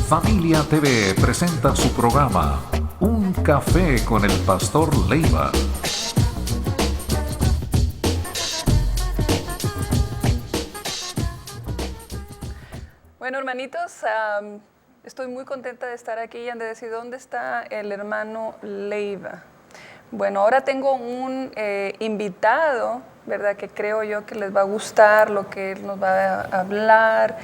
Familia TV presenta su programa Un Café con el Pastor Leiva. Bueno, hermanitos, estoy muy contenta de estar aquí y han de decir, ¿dónde está el hermano Leiva? Bueno, ahora tengo un invitado, ¿verdad? Que creo yo que les va a gustar lo que él nos va a hablar,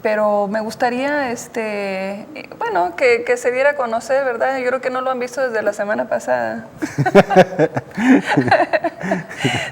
pero me gustaría, bueno, que se diera a conocer, ¿verdad? Yo creo que no lo han visto desde la semana pasada.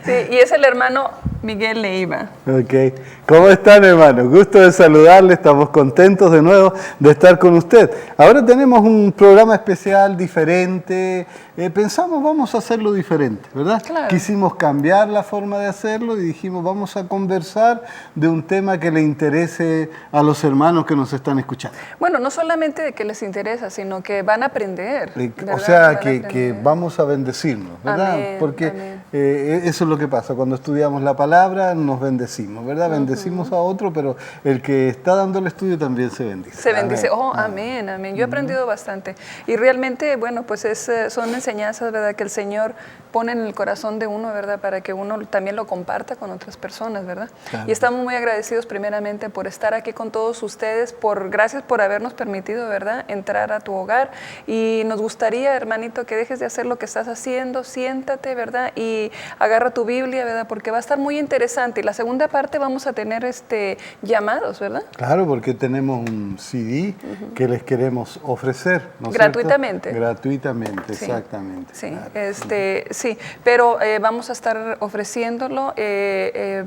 Sí, y es el hermano Miguel Leiva. Ok. ¿Cómo están, hermanos? Gusto de saludarle. Estamos contentos de nuevo de estar con usted. Ahora tenemos un programa especial, diferente. Pensamos, vamos a hacerlo diferente, ¿verdad? Claro. Quisimos cambiar la forma de hacerlo y dijimos, vamos a conversar de un tema que le interese a los hermanos que nos están escuchando. Bueno, no solamente de que les interesa, sino que van a aprender. O sea, que vamos a bendecirnos, ¿verdad? Amén, Porque amén. Eso es lo que pasa. Cuando estudiamos la palabra, nos bendecimos, ¿verdad? Bendecimos a otro, pero el que está dando el estudio también se bendice. Se bendice. Amén. Oh, amén, amén. Yo he aprendido bastante. Y realmente, bueno, pues son enseñanzas, ¿verdad? Que el Señor pone en el corazón de uno, ¿verdad? Para que uno también lo comparta con otras personas, ¿verdad? Claro. Y estamos muy agradecidos primeramente por estar aquí con todos ustedes, gracias por habernos permitido, ¿verdad? Entrar a tu hogar. Y nos gustaría, hermanito, que dejes de hacer lo que estás haciendo, siéntate, ¿verdad? Y agarra tu Biblia, ¿verdad? Porque va a estar muy interesante. Y la segunda parte vamos a tener llamados, ¿verdad? Claro, porque tenemos un CD que les queremos ofrecer, ¿no es Gratuitamente. cierto? Gratuitamente, Sí. exactamente. Sí, Claro. sí, pero vamos a estar ofreciéndolo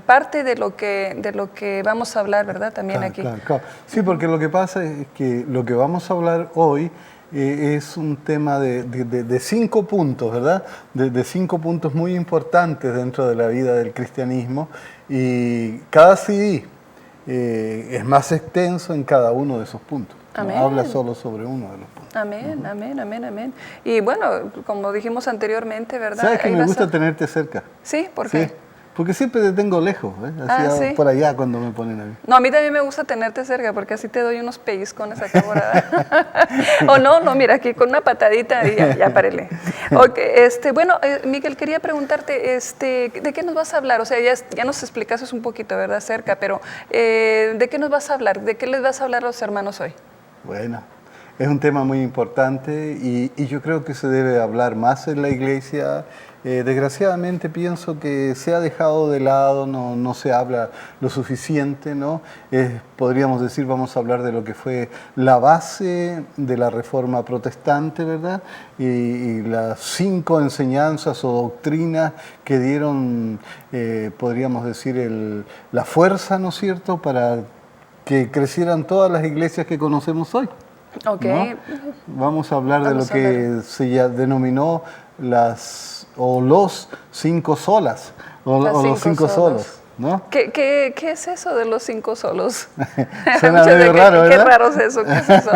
parte de lo que vamos a hablar, ¿verdad? También Claro, aquí. claro. Sí, porque lo que pasa es que lo que vamos a hablar hoy es un tema de 5 puntos, ¿verdad? De 5 puntos muy importantes dentro de la vida del cristianismo, y cada CD es más extenso en cada uno de esos puntos. Amén. No habla solo sobre uno de los puntos. Amén, amén, amén, amén. Y bueno, como dijimos anteriormente, ¿verdad? ¿Sabes que Ahí me vas gusta a- tenerte cerca? Sí, ¿por qué? Sí, porque siempre te tengo lejos, así sí. por allá cuando me ponen a mí. No, a mí también me gusta tenerte cerca porque así te doy unos pellizcones acá por allá. O no, mira, aquí con una patadita y ya párele. Okay, bueno, Miguel, quería preguntarte, ¿de qué nos vas a hablar? O sea, ya nos explicaste un poquito, ¿verdad? Cerca, pero ¿de qué nos vas a hablar? ¿De qué les vas a hablar a los hermanos hoy? Bueno, es un tema muy importante y yo creo que se debe hablar más en la iglesia. Desgraciadamente pienso que se ha dejado de lado, no se habla lo suficiente, ¿no? Podríamos decir, vamos a hablar de lo que fue la base de la Reforma Protestante, ¿verdad? Y las 5 enseñanzas o doctrinas que dieron, podríamos decir, la fuerza, ¿no es cierto?, para que crecieran todas las iglesias que conocemos hoy. Ok. ¿No? Vamos a hablar de lo Vamos a que se ya denominó los 5 solas o los 5 solos, ¿no? ¿Qué es eso de los 5 solos? Suena Muchos de medio raro, Qué ¿verdad? raro es eso, ¿qué es eso?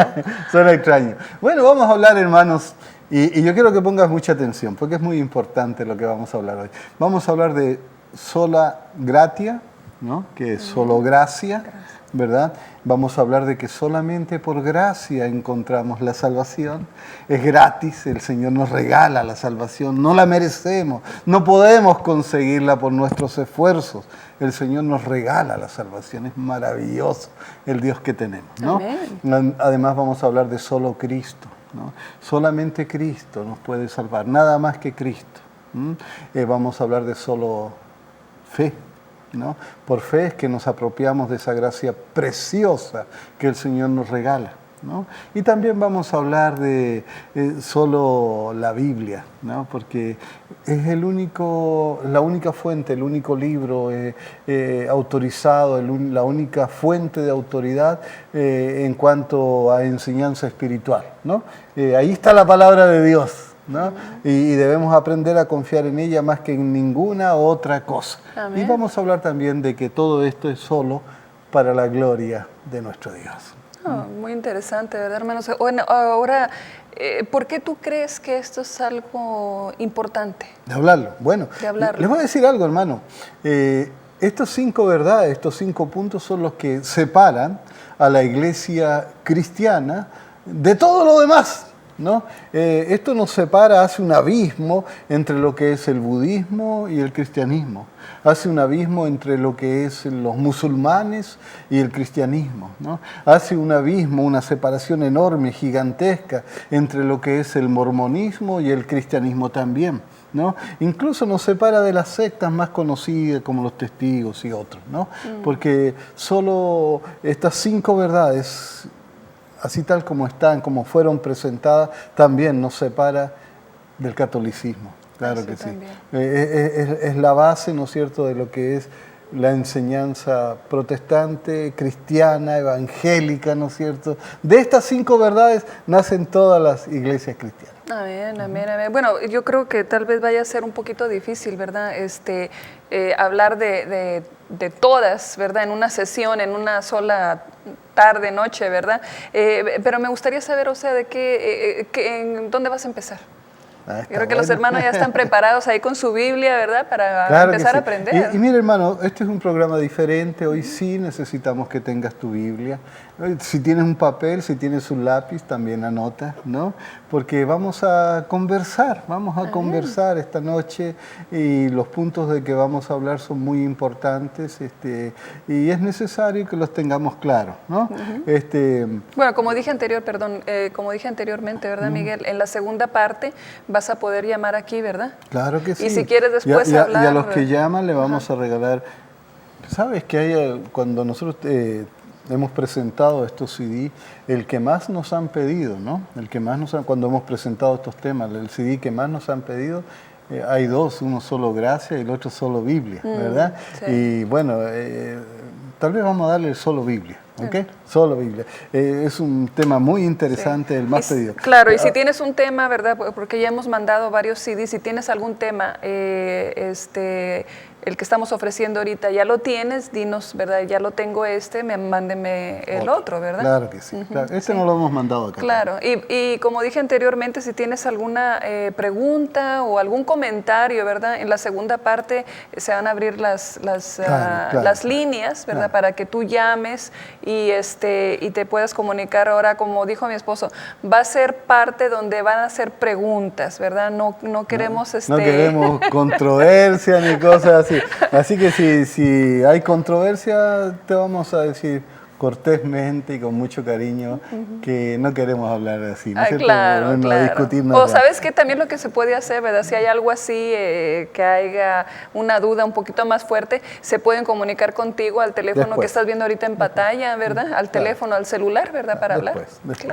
Suena extraño. Bueno, vamos a hablar, hermanos, y yo quiero que pongas mucha atención, porque es muy importante lo que vamos a hablar hoy. Vamos a hablar de sola gratia, ¿no? Que es solo gracia, ¿verdad? Vamos a hablar de que solamente por gracia encontramos la salvación. Es gratis, el Señor nos regala la salvación, no la merecemos, no podemos conseguirla por nuestros esfuerzos. El Señor nos regala la salvación, es maravilloso el Dios que tenemos, ¿no? Amén. Además vamos a hablar de solo Cristo, ¿no? Solamente Cristo nos puede salvar, nada más que Cristo. Vamos a hablar de solo fe, ¿no? Por fe es que nos apropiamos de esa gracia preciosa que el Señor nos regala. ¿no? Y también vamos a hablar de solo la Biblia, ¿no? Porque es la única fuente, el único libro autorizado, la única fuente de autoridad en cuanto a enseñanza espiritual, ¿no? Ahí está la palabra de Dios, ¿no? Y debemos aprender a confiar en ella más que en ninguna otra cosa. Amén. Y vamos a hablar también de que todo esto es solo para la gloria de nuestro Dios. Oh, muy interesante, ¿verdad, hermanos? Bueno, ahora, ¿por qué tú crees que esto es algo importante? De hablarlo. Bueno, De hablarlo. les voy a decir algo, hermano. Estas 5 verdades, estos 5 puntos son los que separan a la iglesia cristiana de todo lo demás, ¿no? Esto nos separa, hace un abismo entre lo que es el budismo y el cristianismo. Hace un abismo entre lo que es los musulmanes y el cristianismo, ¿no? Hace un abismo, una separación enorme, gigantesca, entre lo que es el mormonismo y el cristianismo también, ¿no? Incluso nos separa de las sectas más conocidas como los testigos y otros, ¿no? Porque solo estas 5 verdades, así tal como están, como fueron presentadas, también nos separa del catolicismo. Claro Eso que sí. también. Es la base, ¿no es cierto?, de lo que es la enseñanza protestante, cristiana, evangélica, ¿no es cierto? De estas 5 verdades nacen todas las iglesias cristianas. Amén, amén, amén. Bueno, yo creo que tal vez vaya a ser un poquito difícil, ¿verdad? Hablar de todas, ¿verdad? En una sesión, en una sola tarde, noche, ¿verdad? Pero me gustaría saber, o sea, ¿en dónde vas a empezar? Yo creo que los hermanos ya están preparados ahí con su Biblia, ¿verdad? Para Claro empezar que a sí. aprender. Y mira, hermano, este es un programa diferente. Hoy sí necesitamos que tengas tu Biblia. Si tienes un papel, si tienes un lápiz, también anota, ¿no? Porque vamos a conversar conversar esta noche y los puntos de que vamos a hablar son muy importantes y es necesario que los tengamos claros, ¿no? Bueno, como dije anteriormente, ¿verdad, Miguel? En la segunda parte vas a poder llamar aquí, ¿verdad? Claro que sí. Y si quieres después hablar... Y a los que llaman le vamos a regalar... ¿Sabes que cuando nosotros hemos presentado estos CD, el que más nos han pedido, ¿no? Cuando hemos presentado estos temas, el CD que más nos han pedido, hay 2, uno solo Gracia y el otro solo Biblia, ¿verdad? Sí. Y bueno, tal vez vamos a darle solo Biblia. ¿Ok? Solo Biblia. Es un tema muy interesante, el más pedido. Claro, y si tienes un tema, ¿verdad? Porque ya hemos mandado varios CDs, si tienes algún tema, el que estamos ofreciendo ahorita, ya lo tienes, dinos, ¿verdad? Ya lo tengo mándeme el otro, ¿verdad? Claro que sí. Claro. No lo hemos mandado acá. Claro, y como dije anteriormente, si tienes alguna pregunta o algún comentario, ¿verdad? En la segunda parte se van a abrir las líneas, ¿verdad? Para que tú llames y te puedas comunicar. Ahora, como dijo mi esposo, va a ser parte donde van a hacer preguntas, ¿verdad? No queremos... No queremos controversia ni cosas así. Así que si hay controversia, te vamos a decir cortésmente y con mucho cariño que no queremos hablar así, ¿no es cierto? Claro, No claro. discutir O nada. sabes que también lo que se puede hacer, ¿verdad? Si hay algo así, que haya una duda un poquito más fuerte, se pueden comunicar contigo al teléfono que estás viendo ahorita en pantalla, ¿verdad? Al teléfono, al celular, ¿verdad? Para hablar. Después.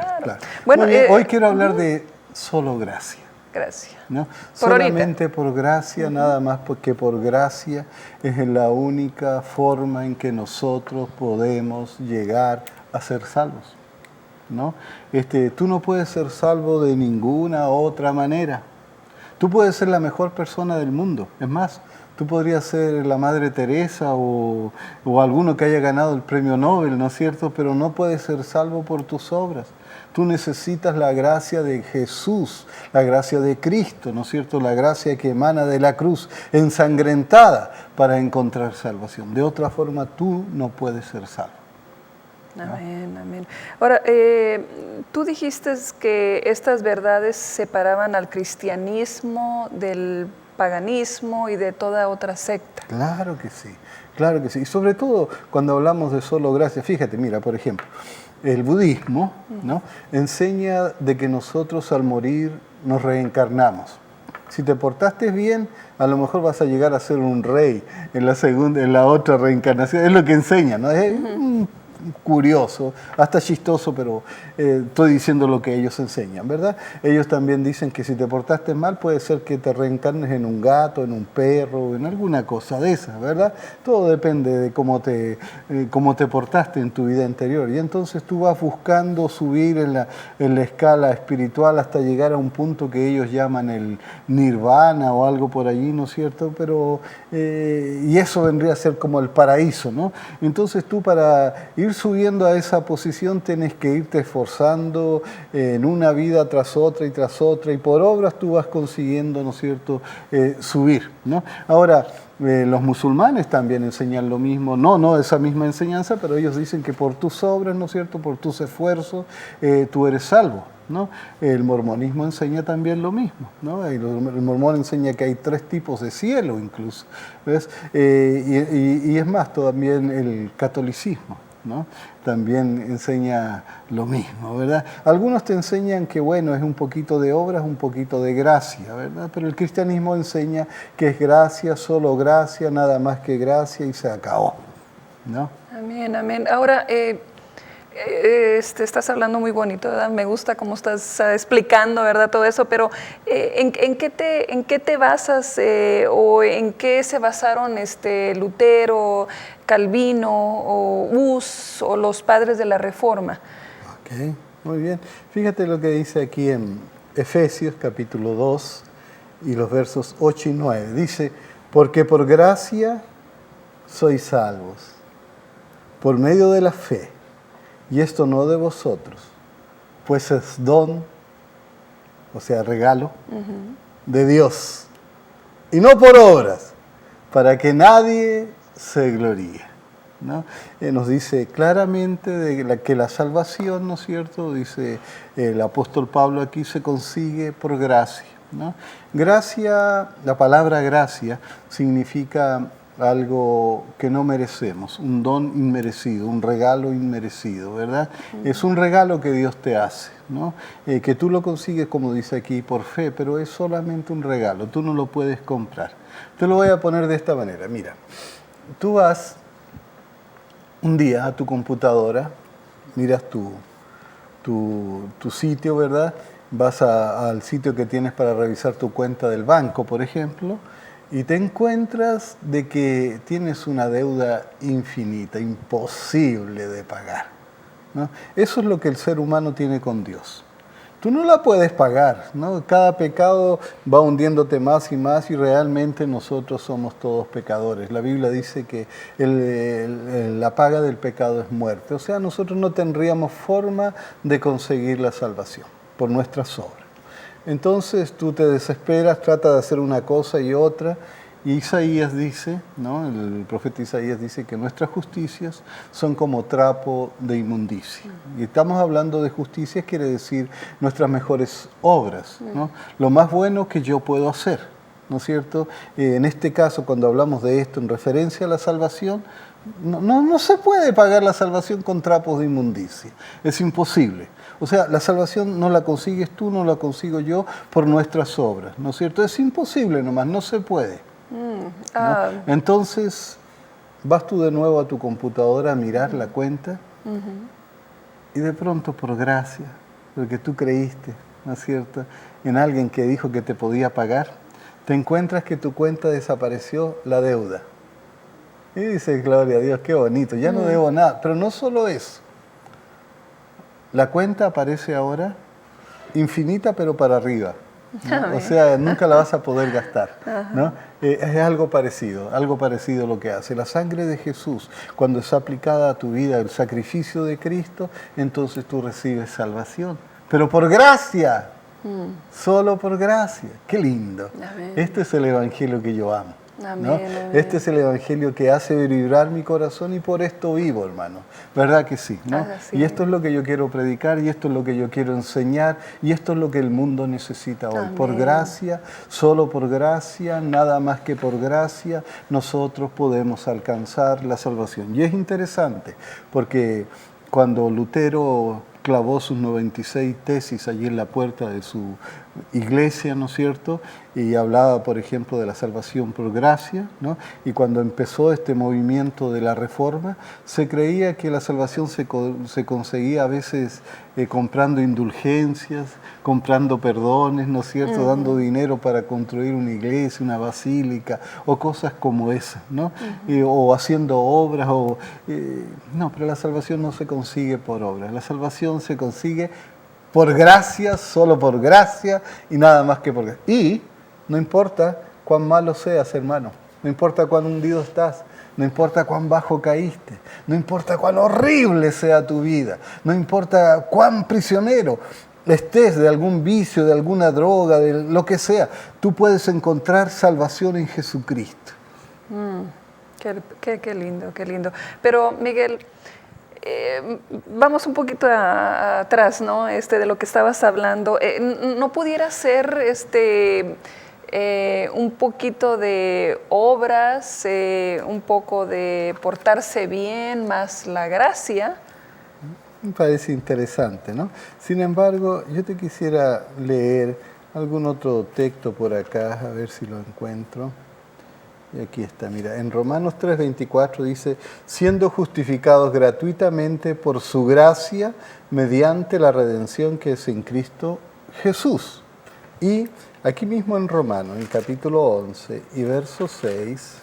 Bueno, hoy quiero hablar de solo gracia. Gracias. ¿No? Por Solamente por gracia, nada más porque por gracia es la única forma en que nosotros podemos llegar a ser salvos, ¿no? Tú no puedes ser salvo de ninguna otra manera. Tú puedes ser la mejor persona del mundo, es más, tú podrías ser la Madre Teresa o alguno que haya ganado el premio Nobel, ¿no es cierto? Pero no puedes ser salvo por tus obras. Tú necesitas la gracia de Jesús, la gracia de Cristo, ¿no es cierto? La gracia que emana de la cruz, ensangrentada para encontrar salvación. De otra forma, tú no puedes ser salvo. Amén, amén. Ahora, tú dijiste que estas verdades separaban al cristianismo del paganismo y de toda otra secta. Claro que sí, claro que sí. Y sobre todo cuando hablamos de solo gracia, fíjate, mira, por ejemplo, el budismo, ¿no?, enseña de que nosotros al morir nos reencarnamos. Si te portaste bien, a lo mejor vas a llegar a ser un rey en la otra reencarnación. Es lo que enseña, ¿no? Es curioso, hasta chistoso, pero estoy diciendo lo que ellos enseñan, ¿verdad? Ellos también dicen que si te portaste mal puede ser que te reencarnes en un gato, en un perro, en alguna cosa de esas, ¿verdad? Todo depende de cómo te portaste en tu vida anterior. Y entonces tú vas buscando subir en la escala espiritual hasta llegar a un punto que ellos llaman el nirvana o algo por allí, ¿no es cierto? Pero, y eso vendría a ser como el paraíso, ¿no? Entonces tú, para ir subiendo a esa posición, tienes que irte esforzando en una vida tras otra, y por obras tú vas consiguiendo, ¿no es cierto?, subir, ¿no? Ahora, los musulmanes también enseñan lo mismo, no esa misma enseñanza, pero ellos dicen que por tus obras, ¿no es cierto?, por tus esfuerzos, tú eres salvo, ¿no? El mormonismo enseña también lo mismo, ¿no? El mormón enseña que hay 3 tipos de cielo incluso, ¿ves? Y es más, también el catolicismo, ¿no? También enseña lo mismo, ¿verdad? Algunos te enseñan que, bueno, es un poquito de obras, un poquito de gracia, ¿verdad? Pero el cristianismo enseña que es gracia, solo gracia, nada más que gracia, y se acabó, ¿no? Amén, amén. Ahora, estás hablando muy bonito, ¿verdad? Me gusta cómo estás explicando, ¿verdad? Todo eso, pero ¿en qué te basas o en qué se basaron Lutero, Calvino o Hus o los padres de la Reforma? Ok, muy bien. Fíjate lo que dice aquí en Efesios capítulo 2 y los versos 8 y 9. Dice, porque por gracia sois salvos, por medio de la fe. Y esto no de vosotros, pues es don, o sea, regalo, de Dios. Y no por obras, para que nadie se gloríe, ¿no? Nos dice claramente que la salvación, ¿no es cierto?, dice el apóstol Pablo aquí, se consigue por gracia, ¿no? Gracia, la palabra gracia significa algo que no merecemos, un don inmerecido, un regalo inmerecido, ¿verdad? Es un regalo que Dios te hace, ¿no? Que tú lo consigues, como dice aquí, por fe, pero es solamente un regalo, tú no lo puedes comprar. Te lo voy a poner de esta manera, mira, tú vas un día a tu computadora, miras tu sitio, ¿verdad? Vas al sitio que tienes para revisar tu cuenta del banco, por ejemplo, y te encuentras de que tienes una deuda infinita, imposible de pagar, ¿no? Eso es lo que el ser humano tiene con Dios. Tú no la puedes pagar, ¿no? Cada pecado va hundiéndote más y realmente nosotros somos todos pecadores. La Biblia dice que la paga del pecado es muerte. O sea, nosotros no tendríamos forma de conseguir la salvación por nuestras obras. Entonces tú te desesperas, tratas de hacer una cosa y otra, y Isaías dice, ¿no?, el profeta Isaías dice que nuestras justicias son como trapo de inmundicia. Y estamos hablando de justicia, quiere decir nuestras mejores obras, ¿no? Lo más bueno que yo puedo hacer, ¿no es cierto? En este caso, cuando hablamos de esto en referencia a la salvación, no se puede pagar la salvación con trapos de inmundicia, es imposible. O sea, la salvación no la consigues tú, no la consigo yo por nuestras obras, ¿no es cierto? Es imposible nomás, no se puede, ¿no? Entonces, vas tú de nuevo a tu computadora a mirar la cuenta y de pronto, por gracia, porque tú creíste, ¿no es cierto?, en alguien que dijo que te podía pagar, te encuentras que tu cuenta desapareció la deuda. Y dices, gloria a Dios, qué bonito, ya no debo nada. Pero no solo eso. La cuenta aparece ahora infinita, pero para arriba, ¿no? O sea, nunca la vas a poder gastar, ¿no? Es algo parecido lo que hace. La sangre de Jesús, cuando es aplicada a tu vida, el sacrificio de Cristo, entonces tú recibes salvación. Pero por gracia, solo por gracia. Qué lindo. Amén. Este es el evangelio que yo amo. Amén, ¿No? amén. Este es el evangelio que hace vibrar mi corazón y por esto vivo, hermano. ¿Verdad que sí? ¿No? Y esto es lo que yo quiero predicar y esto es lo que yo quiero enseñar y esto es lo que el mundo necesita hoy. Amén. Por gracia, solo por gracia, nada más que por gracia, nosotros podemos alcanzar la salvación. Y es interesante porque cuando Lutero clavó sus 96 tesis allí en la puerta de su iglesia, ¿no es cierto? Y hablaba, por ejemplo, de la salvación por gracia, ¿no? Y cuando empezó este movimiento de la Reforma, se creía que la salvación se conseguía a veces comprando indulgencias, comprando perdones, ¿no es cierto? Dando dinero para construir una iglesia, una basílica, o cosas como esas, ¿no? O haciendo obras, no, pero la salvación no se consigue por obras, la salvación se consigue por gracia, solo por gracia y nada más que por gracia. Y no importa cuán malo seas, hermano, no importa cuán hundido estás, no importa cuán bajo caíste, no importa cuán horrible sea tu vida, no importa cuán prisionero estés de algún vicio, de alguna droga, de lo que sea, tú puedes encontrar salvación en Jesucristo. Qué lindo, qué lindo. Pero Miguel, vamos un poquito atrás, ¿no? De lo que estabas hablando. ¿No pudiera ser un poquito de obras, un poco de portarse bien, más la gracia? Me parece interesante, ¿no? Sin embargo, yo te quisiera leer algún otro texto por acá, a ver si lo encuentro. Y aquí está, mira, en Romanos 3:24 dice, siendo justificados gratuitamente por su gracia, mediante la redención que es en Cristo Jesús. Y aquí mismo en Romanos, en el capítulo 11 y verso 6,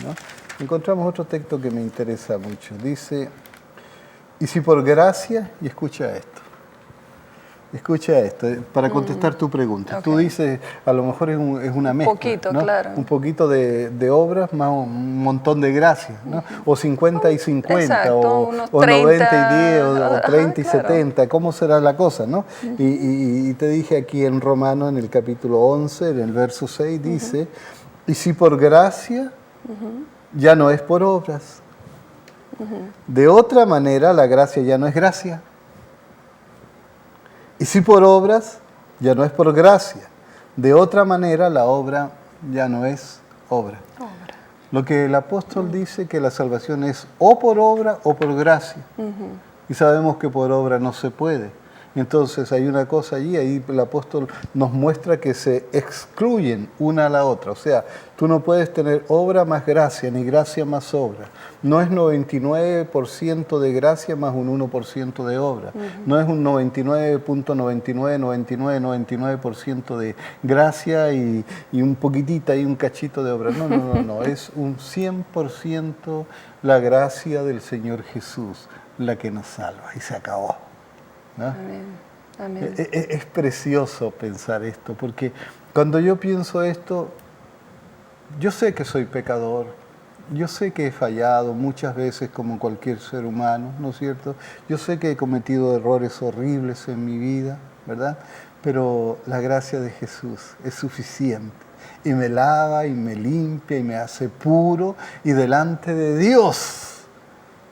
¿no? Encontramos otro texto que me interesa mucho. Dice, y si por gracia, y escucha esto, para contestar tu pregunta. Okay. Tú dices, a lo mejor es una mezcla. Un poquito, ¿no? claro. Un poquito de obras más un montón de gracia, ¿no? O 50 y 50, exacto, o 90 y 10, o 30 y claro. 70, ¿cómo será la cosa, no? Y te dije aquí en Romanos, en el capítulo 11, en el verso 6, dice, y si por gracia, ya no es por obras. De otra manera, la gracia ya no es gracia. Y si por obras, ya no es por gracia. De otra manera, la obra ya no es obra. Lo que el apóstol dice que la salvación es o por obra o por gracia. Y sabemos que por obra no se puede. Entonces hay una cosa allí, ahí el apóstol nos muestra que se excluyen una a la otra. O sea, tú no puedes tener obra más gracia, ni gracia más obra. No es 99% de gracia más un 1% de obra. No es un 99.999999% de gracia y un poquitita y un cachito de obra. No. Es un 100% la gracia del Señor Jesús la que nos salva. Y se acabó. ¿No? Amén. Es precioso pensar esto, porque cuando yo pienso esto, yo sé que soy pecador, yo sé que he fallado muchas veces como cualquier ser humano, ¿no es cierto? Yo sé que he cometido errores horribles en mi vida, ¿verdad? Pero la gracia de Jesús es suficiente y me lava y me limpia y me hace puro y delante de Dios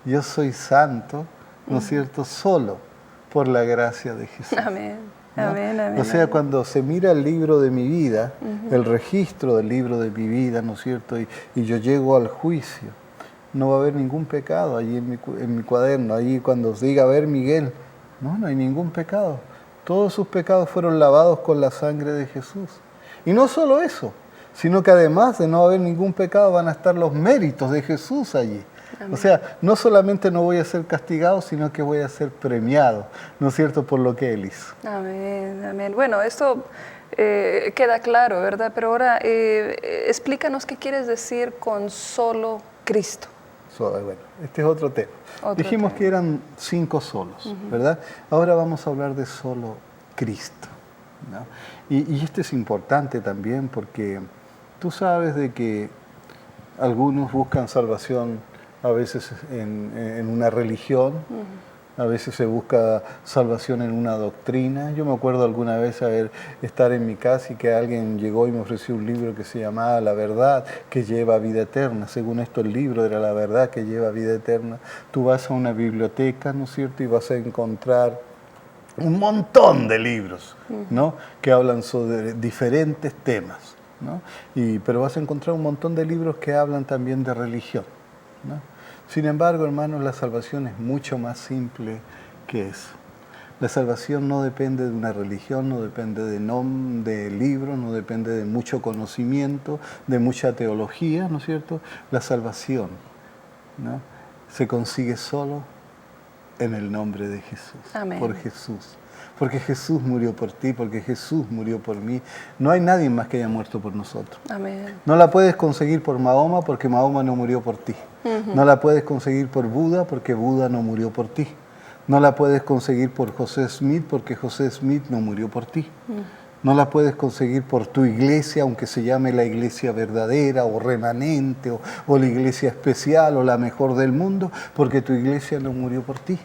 yo soy santo, ¿no es cierto? Solo por la gracia de Jesús. Amén. ¿No? Amén, amén. O sea, cuando se mira el libro de mi vida, el registro del libro de mi vida, ¿no es cierto? Y yo llego al juicio, no va a haber ningún pecado allí en mi cuaderno. Allí cuando os diga, a ver, Miguel, no hay ningún pecado. Todos sus pecados fueron lavados con la sangre de Jesús. Y no solo eso, sino que además de no haber ningún pecado van a estar los méritos de Jesús allí. Amén. O sea, no solamente no voy a ser castigado, sino que voy a ser premiado, ¿no es cierto?, por lo que Él hizo. Amén, amén. Bueno, esto queda claro, ¿verdad? Pero ahora explícanos qué quieres decir con solo Cristo. Bueno, este es otro tema. Dijimos que eran 5 solos, ¿verdad? Ahora vamos a hablar de solo Cristo, ¿no? Y esto es importante también porque tú sabes de que algunos buscan salvación a veces en una religión, a veces se busca salvación en una doctrina. Yo me acuerdo alguna vez estar en mi casa y que alguien llegó y me ofreció un libro que se llamaba La Verdad que lleva vida eterna. Según esto el libro era La Verdad que lleva vida eterna. Tú vas a una biblioteca, ¿no es cierto?, y vas a encontrar un montón de libros, ¿no?, que hablan sobre diferentes temas, ¿no? Pero vas a encontrar un montón de libros que hablan también de religión, ¿no? Sin embargo, hermanos, la salvación es mucho más simple que eso. La salvación no depende de una religión, no depende de libros, no depende de mucho conocimiento, de mucha teología, ¿no es cierto? La salvación, ¿no?, se consigue solo en el nombre de Jesús, Amén. por Jesús. Porque Jesús murió por ti, porque Jesús murió por mí. No hay nadie más que haya muerto por nosotros. Amén. No la puedes conseguir por Mahoma, porque Mahoma no murió por ti. No la puedes conseguir por Buda, porque Buda no murió por ti. No la puedes conseguir por José Smith, porque José Smith no murió por ti. No la puedes conseguir por tu iglesia, aunque se llame la iglesia verdadera o remanente o la iglesia especial o la mejor del mundo, porque tu iglesia no murió por ti,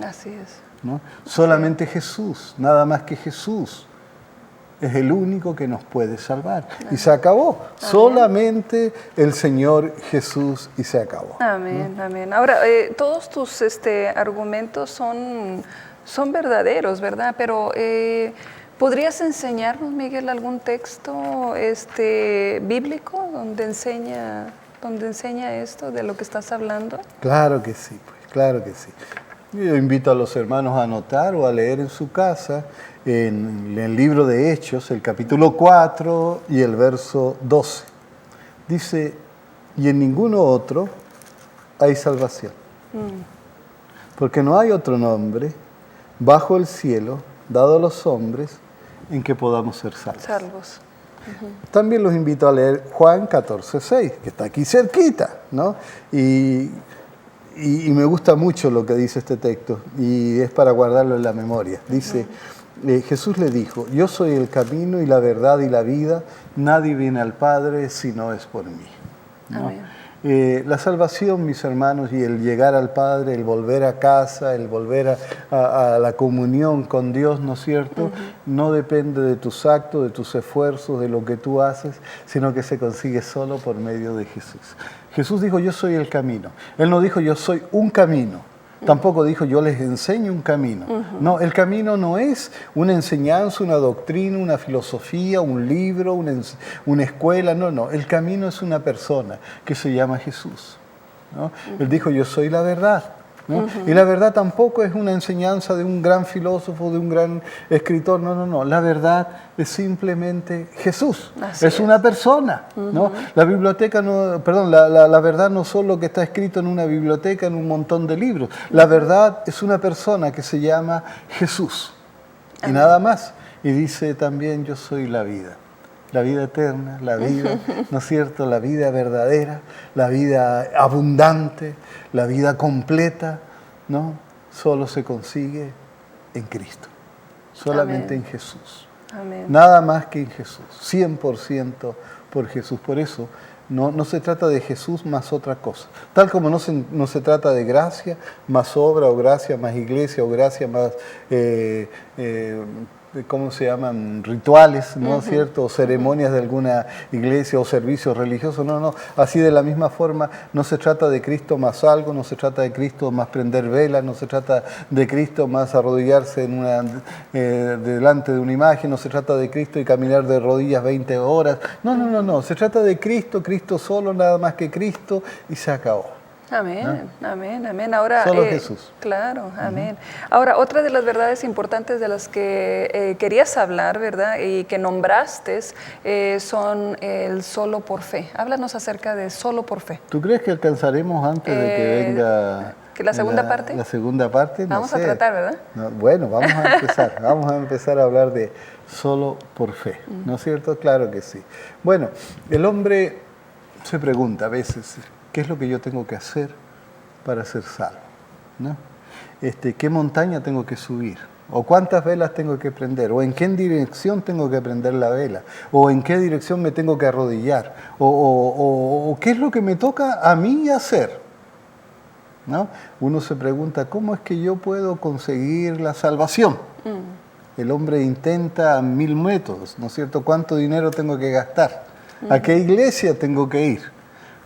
Así es. ¿no? Solamente Jesús, nada más que Jesús, es el único que nos puede salvar. Y se acabó. Solamente el Señor Jesús y se acabó. Amén, amén. Ahora, todos tus argumentos son verdaderos, ¿verdad? Pero ¿podrías enseñarnos, Miguel, algún texto bíblico donde enseña esto de lo que estás hablando? Claro que sí, pues, claro que sí. Yo invito a los hermanos a anotar o a leer en su casa en el libro de Hechos, el capítulo 4 y el verso 12. Dice, y en ninguno otro hay salvación, porque no hay otro nombre bajo el cielo dado a los hombres en que podamos ser salvos. Salvos. También los invito a leer Juan 14:6, que está aquí cerquita, ¿no? Y me gusta mucho lo que dice este texto, y es para guardarlo en la memoria. Dice, Jesús le dijo, yo soy el camino y la verdad y la vida, nadie viene al Padre si no es por mí, ¿no? La salvación, mis hermanos, y el llegar al Padre, el volver a casa, el volver a la comunión con Dios, ¿no es cierto? No depende de tus actos, de tus esfuerzos, de lo que tú haces, sino que se consigue solo por medio de Jesús. Jesús dijo, yo soy el camino. Él no dijo, yo soy un camino. Tampoco dijo, yo les enseño un camino. No, el camino no es una enseñanza, una doctrina, una filosofía, un libro, una escuela. No, no. El camino es una persona que se llama Jesús, ¿no? Él dijo, yo soy la verdad, ¿no? Y la verdad tampoco es una enseñanza de un gran filósofo, de un gran escritor. No, no, no. La verdad es simplemente Jesús. Es una persona, ¿no? La biblioteca la verdad no solo lo que está escrito en una biblioteca, en un montón de libros. La verdad es una persona que se llama Jesús. Y nada más. Y dice también, yo soy la vida eterna, la vida, ¿no es cierto?, la vida verdadera, la vida abundante, la vida completa, ¿no? Solo se consigue en Cristo, solamente en Jesús. Amén. Nada más que en Jesús, 100% por Jesús. Por eso no se trata de Jesús más otra cosa. Tal como no se trata de gracia más obra, o gracia más iglesia, o gracia más ¿cómo se llaman? Rituales, ¿no es cierto? O ceremonias de alguna iglesia o servicios religiosos. No, no. Así de la misma forma, no se trata de Cristo más algo, no se trata de Cristo más prender velas, no se trata de Cristo más arrodillarse delante de una imagen, no se trata de Cristo y caminar de rodillas 20 horas. No, no, no, no. Se trata de Cristo, Cristo solo, nada más que Cristo, y se acabó. Amén, amén, amén. Ahora, solo Jesús. Claro, amén. Ahora, otra de las verdades importantes de las que querías hablar, ¿verdad? Y que nombraste, son el solo por fe. Háblanos acerca de solo por fe. ¿Tú crees que alcanzaremos antes de que venga ¿que la segunda parte? La segunda parte, no vamos sé. A tratar, ¿verdad? No, bueno, vamos a empezar. Vamos a empezar a hablar de solo por fe, ¿no es cierto? Claro que sí. Bueno, el hombre se pregunta a veces, ¿qué es lo que yo tengo que hacer para ser salvo? ¿No? ¿Qué montaña tengo que subir? ¿O cuántas velas tengo que prender? ¿O en qué dirección tengo que prender la vela? ¿O en qué dirección me tengo que arrodillar? ¿O qué es lo que me toca a mí hacer? ¿No? Uno se pregunta, ¿cómo es que yo puedo conseguir la salvación? El hombre intenta 1000 métodos, ¿no es cierto? ¿Cuánto dinero tengo que gastar? ¿A qué iglesia tengo que ir?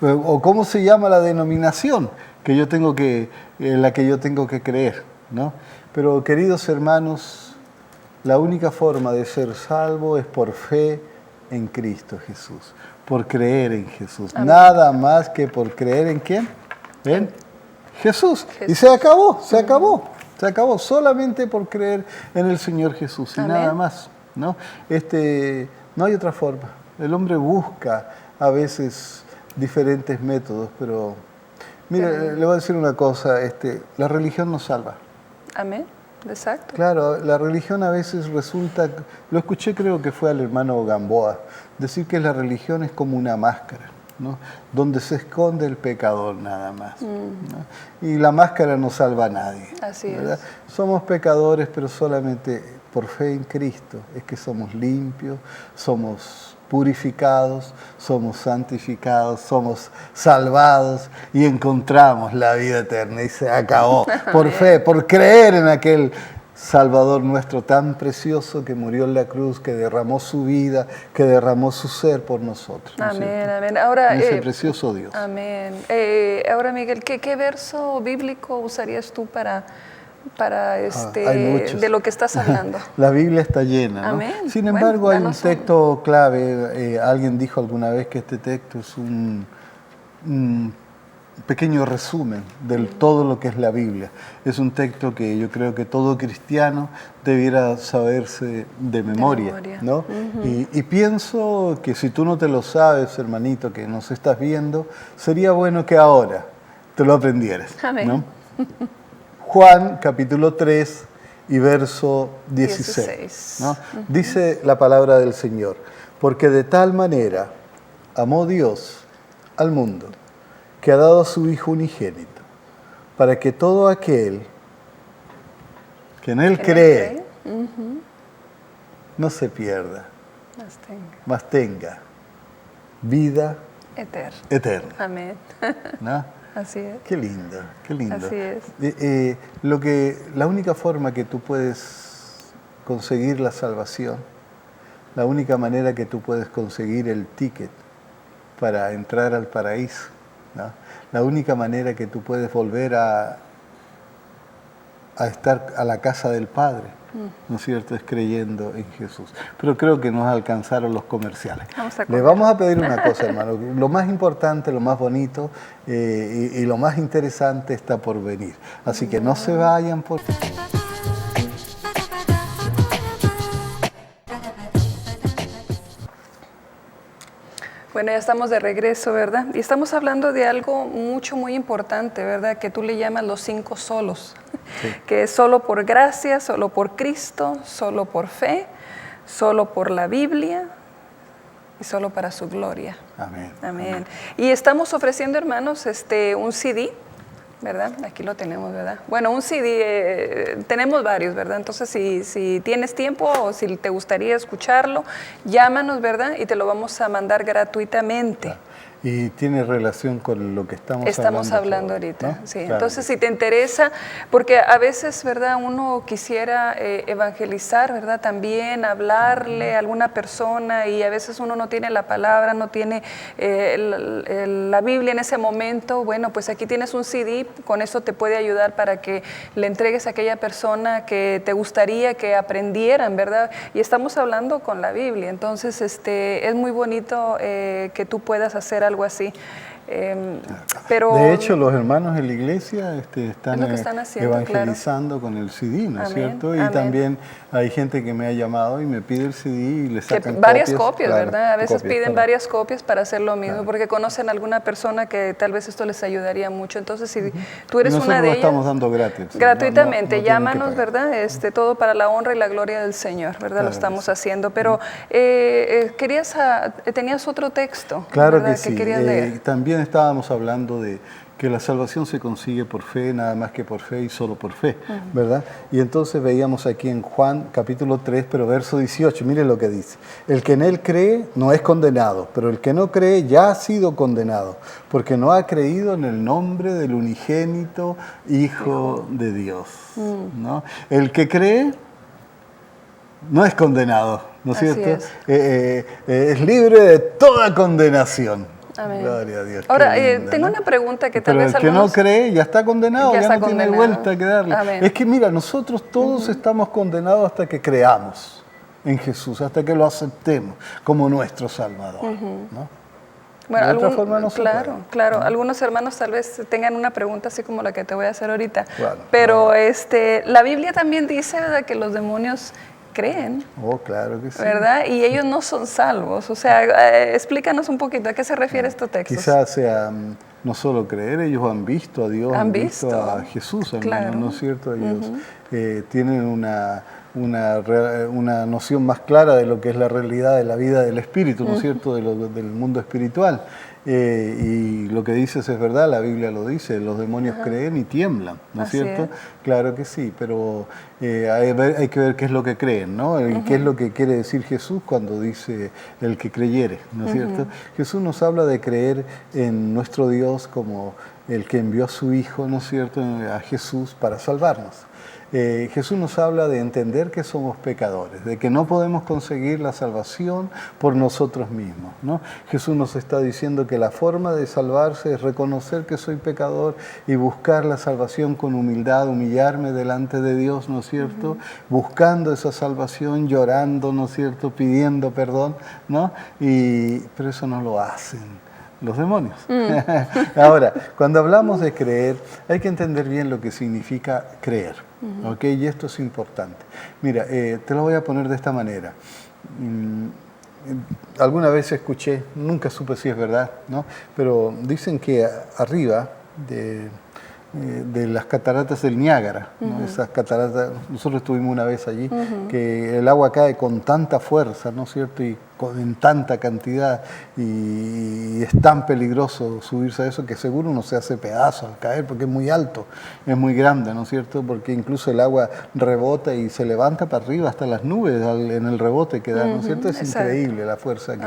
¿O cómo se llama la denominación en la que yo tengo que creer, ¿no? Pero, queridos hermanos, la única forma de ser salvo es por fe en Cristo Jesús, por creer en Jesús. Amén. Nada más que por creer en ¿quién? En Jesús. Y se acabó, se acabó. Se acabó solamente por creer en el Señor Jesús y Amén. nada más, ¿no? No hay otra forma. El hombre busca a veces diferentes métodos, pero mira, le voy a decir una cosa, la religión nos salva. Amén. Exacto. Claro, la religión a veces resulta, lo escuché creo que fue al hermano Gamboa, decir que la religión es como una máscara, ¿no? Donde se esconde el pecador nada más, ¿no? Y la máscara no salva a nadie. Así ¿verdad? es. Somos pecadores, pero solamente por fe en Cristo es que somos limpios, somos purificados, somos santificados, somos salvados y encontramos la vida eterna y se acabó. Por fe, por creer en aquel Salvador nuestro tan precioso que murió en la cruz, que derramó su vida, que derramó su ser por nosotros. ¿no es Amén, cierto? amén. Ahora, Ese precioso Dios. amén. Ahora, Miguel, ¿qué verso bíblico usarías tú para hay muchos. de lo que estás hablando? La Biblia está llena, ¿no? Amén. Sin Bueno, embargo, hay un danos uno. texto clave. Alguien dijo alguna vez que este texto es un pequeño resumen de todo lo que es la Biblia. Es un texto que yo creo que todo cristiano debiera saberse de memoria, ¿no? Y pienso que si tú no te lo sabes, hermanito, que nos estás viendo, sería bueno que ahora te lo aprendieras, Amén. ¿no? Juan capítulo 3 y verso 16. ¿no? Dice la palabra del Señor, porque de tal manera amó Dios al mundo, que ha dado a su Hijo unigénito, para que todo aquel que en Él cree no se pierda, mas tenga vida eterna. Amén. ¿no? Así es. Qué lindo, qué lindo. Así es. La única forma que tú puedes conseguir la salvación, la única manera que tú puedes conseguir el ticket para entrar al paraíso, ¿no? La única manera que tú puedes volver a estar a la casa del Padre, ¿no es cierto?, es creyendo en Jesús. Pero creo que nos alcanzaron los comerciales. Le vamos a pedir una cosa, hermano. Lo más importante, lo más bonito y lo más interesante está por venir. Así que no se vayan por... Bueno, ya estamos de regreso, ¿verdad? Y estamos hablando de algo muy importante, ¿verdad? Que tú le llamas los 5 solos. Sí. Que es solo por gracia, solo por Cristo, solo por fe, solo por la Biblia y solo para su gloria. Amén. Amén. Y estamos ofreciendo, hermanos, un CD, ¿verdad? Aquí lo tenemos, ¿verdad? Bueno, un CD, tenemos varios, ¿verdad? Entonces, si tienes tiempo o si te gustaría escucharlo, llámanos, ¿verdad? Y te lo vamos a mandar gratuitamente. Y tiene relación con lo que estamos hablando ahorita, ¿no? sí. Claro. Entonces, si te interesa, porque a veces, ¿verdad? Uno quisiera evangelizar, ¿verdad? También hablarle a alguna persona y a veces uno no tiene la palabra, no tiene la Biblia en ese momento. Bueno, pues aquí tienes un CD, con eso te puede ayudar para que le entregues a aquella persona que te gustaría que aprendieran, ¿verdad? Y estamos hablando con la Biblia, entonces es muy bonito que tú puedas hacer algo así. Pero de hecho, los hermanos en la iglesia están haciendo, evangelizando, claro, con el CD, ¿no es cierto? Y amén. También hay gente que me ha llamado y me pide el CD y le sacan varias copias, claro, ¿verdad? A veces copias, piden claro, varias copias para hacer lo mismo, claro, porque conocen a alguna persona que tal vez esto les ayudaría mucho. Entonces, si tú eres nosotros una de ellas, estamos dando gratis, gratuitamente, no llámanos, ¿verdad? Todo para la honra y la gloria del Señor, ¿verdad? Claro, lo estamos haciendo. Pero tenías otro texto, claro, ¿verdad? que sí. Querías leer. También estábamos hablando de que la salvación se consigue por fe, nada más que por fe y solo por fe, ¿verdad? Y entonces veíamos aquí en Juan capítulo 3, pero verso 18, mire lo que dice. El que en él cree no es condenado, pero el que no cree ya ha sido condenado, porque no ha creído en el nombre del unigénito Hijo de Dios, ¿no? El que cree no es condenado, ¿no es cierto? Es libre de toda condenación. Amén. Gloria a Dios. Ahora, linda, tengo ¿no? una pregunta que tal Pero vez el que no cree ya está condenado, ya no tiene vuelta que darle. Amén. Es que mira, nosotros todos estamos condenados hasta que creamos en Jesús, hasta que lo aceptemos como nuestro Salvador, ¿no? Bueno, de otra forma no se puede. Claro. Algunos hermanos tal vez tengan una pregunta así como la que te voy a hacer ahorita. Claro, pero la Biblia también dice, ¿verdad?, que los demonios creen. Oh, claro que sí. ¿Verdad? Y ellos no son salvos. O sea, explícanos un poquito, ¿a qué se refiere estos textos? Quizás sea no solo creer, ellos han visto a Dios, han visto a Jesús, claro. ¿no es cierto? Ellos tienen una noción más clara de lo que es la realidad de la vida del espíritu, ¿no es cierto?, del mundo espiritual. Y lo que dices es verdad, la Biblia lo dice, los demonios creen y tiemblan, ¿no es cierto? Claro que sí, pero hay que ver qué es lo que creen, ¿no? Y qué es lo que quiere decir Jesús cuando dice el que creyere, ¿no es cierto? Jesús nos habla de creer en nuestro Dios como el que envió a su Hijo, ¿no es cierto?, a Jesús para salvarnos. Jesús nos habla de entender que somos pecadores, de que no podemos conseguir la salvación por nosotros mismos, ¿no? Jesús nos está diciendo que la forma de salvarse es reconocer que soy pecador y buscar la salvación con humildad, humillarme delante de Dios, ¿no es cierto? Buscando esa salvación, llorando, ¿no es cierto?, pidiendo perdón, ¿no? Pero eso no lo hacen los demonios. Ahora, cuando hablamos de creer, hay que entender bien lo que significa creer, ¿ok? Y esto es importante. Mira, te lo voy a poner de esta manera. Alguna vez escuché, nunca supe si es verdad, ¿no?, pero dicen que arriba de las cataratas del Niágara, ¿no?, esas cataratas, nosotros estuvimos una vez allí, que el agua cae con tanta fuerza, ¿no es cierto?, y en tanta cantidad, y es tan peligroso subirse a eso que seguro uno se hace pedazo al caer porque es muy alto, es muy grande, ¿no es cierto?, porque incluso el agua rebota y se levanta para arriba hasta las nubes en el rebote que da, ¿no es cierto? Es increíble la fuerza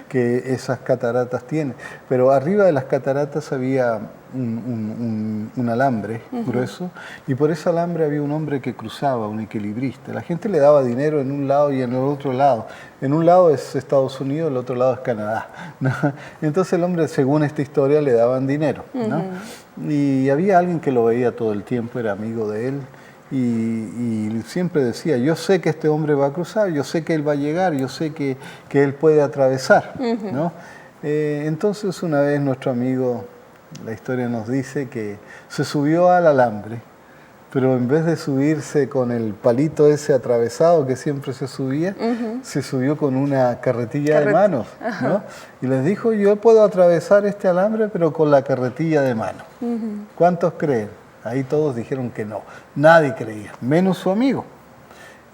que esas cataratas tienen. Pero arriba de las cataratas había un alambre grueso, y por ese alambre había un hombre que cruzaba, un equilibrista. La gente le daba dinero en un lado y en el otro lado. En un lado es Estados Unidos, el otro lado es Canadá, ¿no? Entonces el hombre, según esta historia, le daban dinero, ¿no? Y había alguien que lo veía todo el tiempo, era amigo de él, y siempre decía, yo sé que este hombre va a cruzar, yo sé que él va a llegar, yo sé que él puede atravesar, ¿no? Entonces una vez nuestro amigo, la historia nos dice que se subió al alambre, pero en vez de subirse con el palito ese atravesado que siempre se subía, se subió con una carretilla de manos, ¿no? Y les dijo, yo puedo atravesar este alambre, pero con la carretilla de mano. ¿Cuántos creen? Ahí todos dijeron que no. Nadie creía, menos su amigo.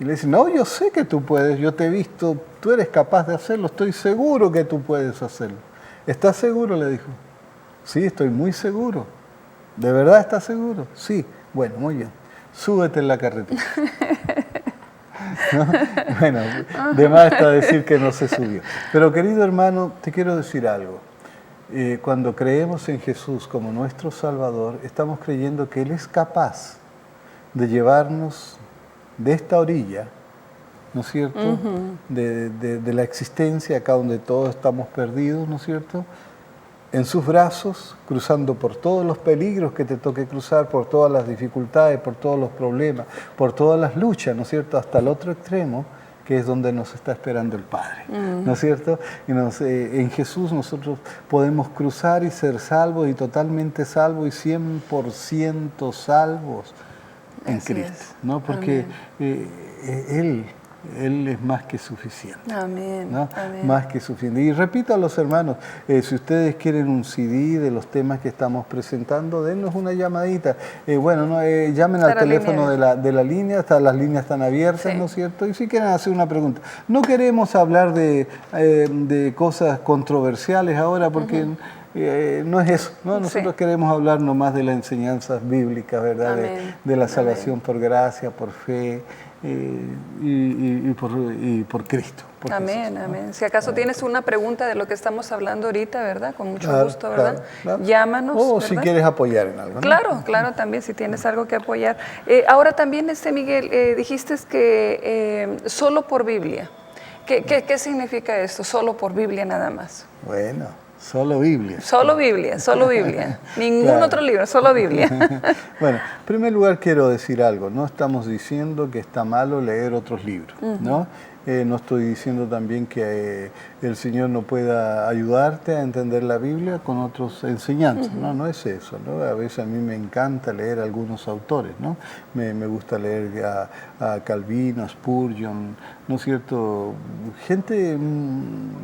Y le dice, no, yo sé que tú puedes, yo te he visto, tú eres capaz de hacerlo, estoy seguro que tú puedes hacerlo. ¿Estás seguro?, le dijo. Sí, estoy muy seguro. ¿De verdad estás seguro? Sí. Bueno, muy bien. Súbete en la carretilla. ¿No? Bueno, de más está decir que no se subió. Pero querido hermano, te quiero decir algo. Cuando creemos en Jesús como nuestro Salvador, estamos creyendo que Él es capaz de llevarnos de esta orilla, ¿no es cierto?, de la existencia, acá donde todos estamos perdidos, ¿no es cierto?, en sus brazos, cruzando por todos los peligros que te toque cruzar, por todas las dificultades, por todos los problemas, por todas las luchas, ¿no es cierto?, hasta el otro extremo, que es donde nos está esperando el Padre, ¿no es cierto? Y en Jesús nosotros podemos cruzar y ser salvos, y totalmente salvos, y 100% salvos en Cristo, ¿no? Porque Él es más que suficiente. Amén. ¿No? Amén. Más que suficiente. Y repito a los hermanos, si ustedes quieren un CD de los temas que estamos presentando, dennos una llamadita. Llamen al teléfono de la línea, las líneas están abiertas, ¿no es cierto? Y si quieren hacer una pregunta. No queremos hablar de cosas controversiales ahora, porque no es eso, ¿no? Nosotros queremos hablar nomás de las enseñanzas bíblicas, ¿verdad? De la salvación por gracia, por fe, y por Cristo. Por amén, Jesús, ¿no? amén. Si acaso tienes una pregunta de lo que estamos hablando ahorita, ¿verdad? Con mucho gusto, ¿verdad? Claro. Llámanos. O ¿verdad? si quieres apoyar en algo, ¿no? Claro, también si tienes algo que apoyar. Ahora también, Miguel, dijiste que solo por Biblia. ¿Qué significa esto? Solo por Biblia nada más. Bueno, solo Biblia. Solo Biblia. Ningún otro libro, solo Biblia. Bueno, en primer lugar quiero decir algo. No estamos diciendo que está malo leer otros libros, ¿no? No estoy diciendo también que el Señor no pueda ayudarte a entender la Biblia con otras enseñanzas, ¿no? No es eso, ¿no? A veces a mí me encanta leer algunos autores, ¿no? Me gusta leer a Calvino, a Spurgeon, ¿no es cierto? Gente